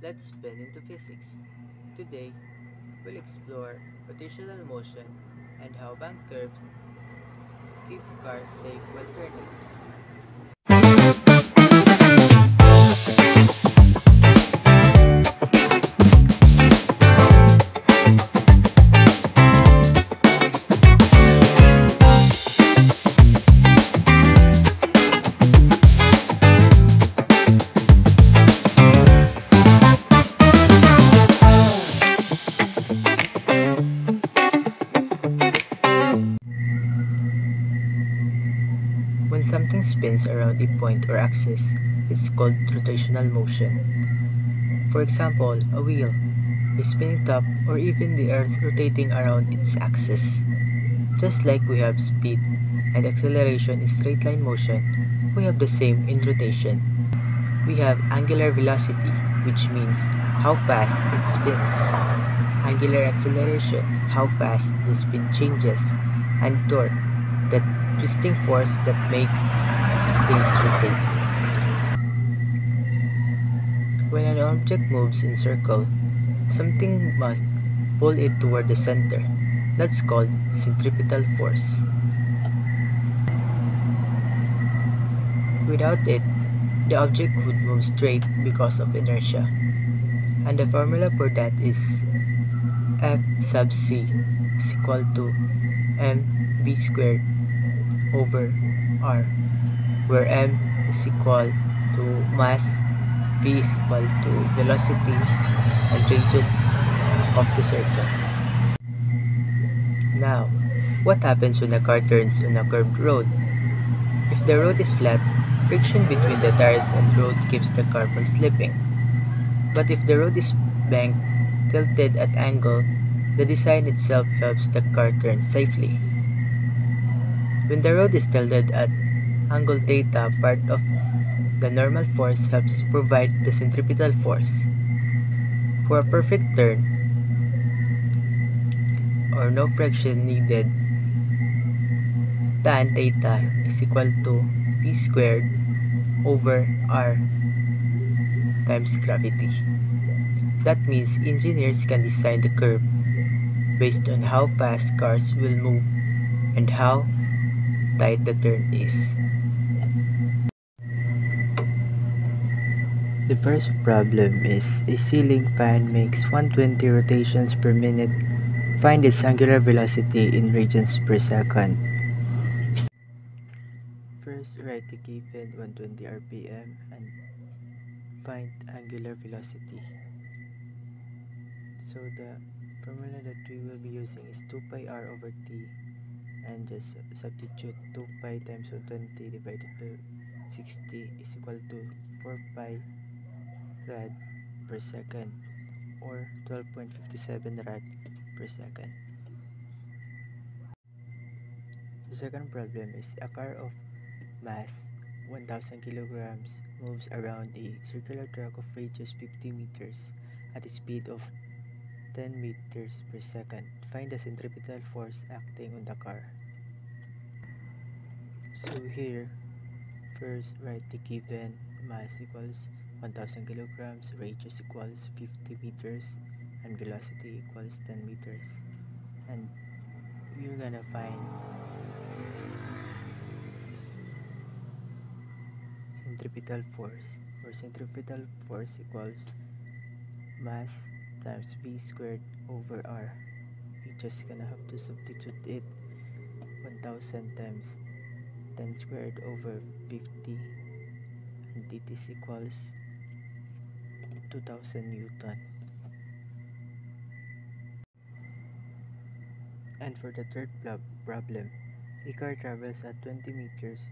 Let's spin into physics. Today, we'll explore rotational motion and how bank curves keep cars safe while turning. When something spins around a point or axis, it's called rotational motion. For example, a wheel, a spinning top, or even the earth rotating around its axis. Just like we have speed and acceleration in straight line motion, we have the same in rotation. We have angular velocity, which means how fast it spins, angular acceleration, how fast the spin changes, and torque, the twisting force that makes things rotate. When an object moves in circle, something must pull it toward the center. That's called centripetal force. Without it, the object would move straight because of inertia. And the formula for that is F sub c is equal to mv squared over r, where m is equal to mass, v is equal to velocity, and radius of the circle. Now, what happens when a car turns on a curved road? If the road is flat, friction between the tires and road keeps the car from slipping. But if the road is banked, tilted at angle, the design itself helps the car turn safely. When the road is tilted at angle theta, part of the normal force helps provide the centripetal force. For a perfect turn, or no friction needed, tan theta is equal to p squared over r times gravity. That means engineers can design the curve based on how fast cars will move and how tight the turn is. The first problem is a ceiling fan makes 120 rotations per minute. Find its angular velocity in radians per second. First, write the given 120 rpm and find angular velocity. So the formula that we will be using is 2 pi r over t, and just substitute 2 pi times 120 divided by 60 is equal to 4 pi rad per second, or 12.57 rad per second. The second problem is a car of mass 1000 kilograms moves around a circular track of radius 50 meters at a speed of 10 meters per second. Find the centripetal force acting on the car. So here, first write the given mass equals 1000 kilograms, radius equals 50 meters, and velocity equals 10 meters. And we're gonna find centripetal force, where centripetal force equals mass times v squared over r. We're just gonna have to substitute it 1000 times 10 squared over 50, and it is equals 2000 Newton. And for the third problem, a car travels at 20 meters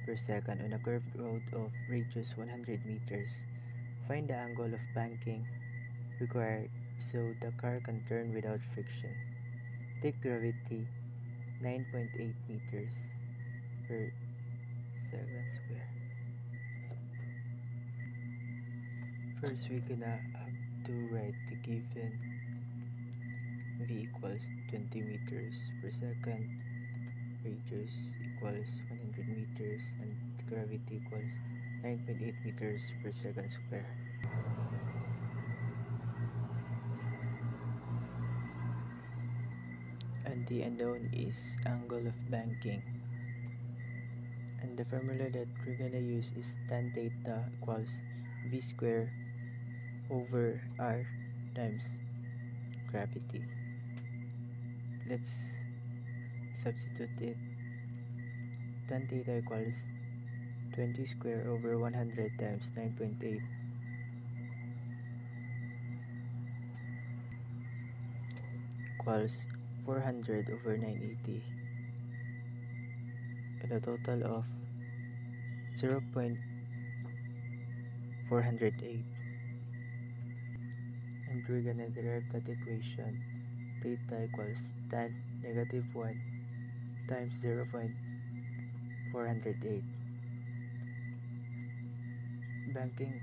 per second on a curved road of radius 100 meters. Find the angle of banking required so the car can turn without friction. Take gravity 9.8 meters per second square. First, we're gonna have to write the given v equals 20 meters per second, radius equals 100 meters, and gravity equals 9.8 meters per second square. The unknown is angle of banking. And the formula that we're gonna use is tan theta equals v square over r times gravity. Let's substitute it. Tan theta equals 20 square over 100 times 9.8 equals 400 over 980, and a total of 0.408. And we're gonna derive that equation. Theta equals tan negative 1 times 0.408. Banking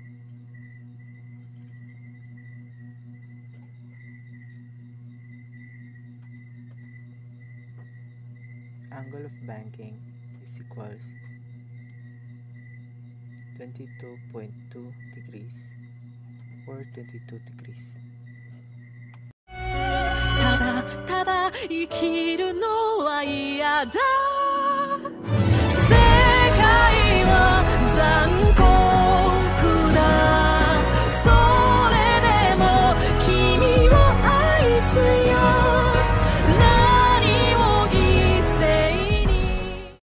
angle of banking is equals 22.2 degrees or 22 degrees. ただただ生きるのは嫌だ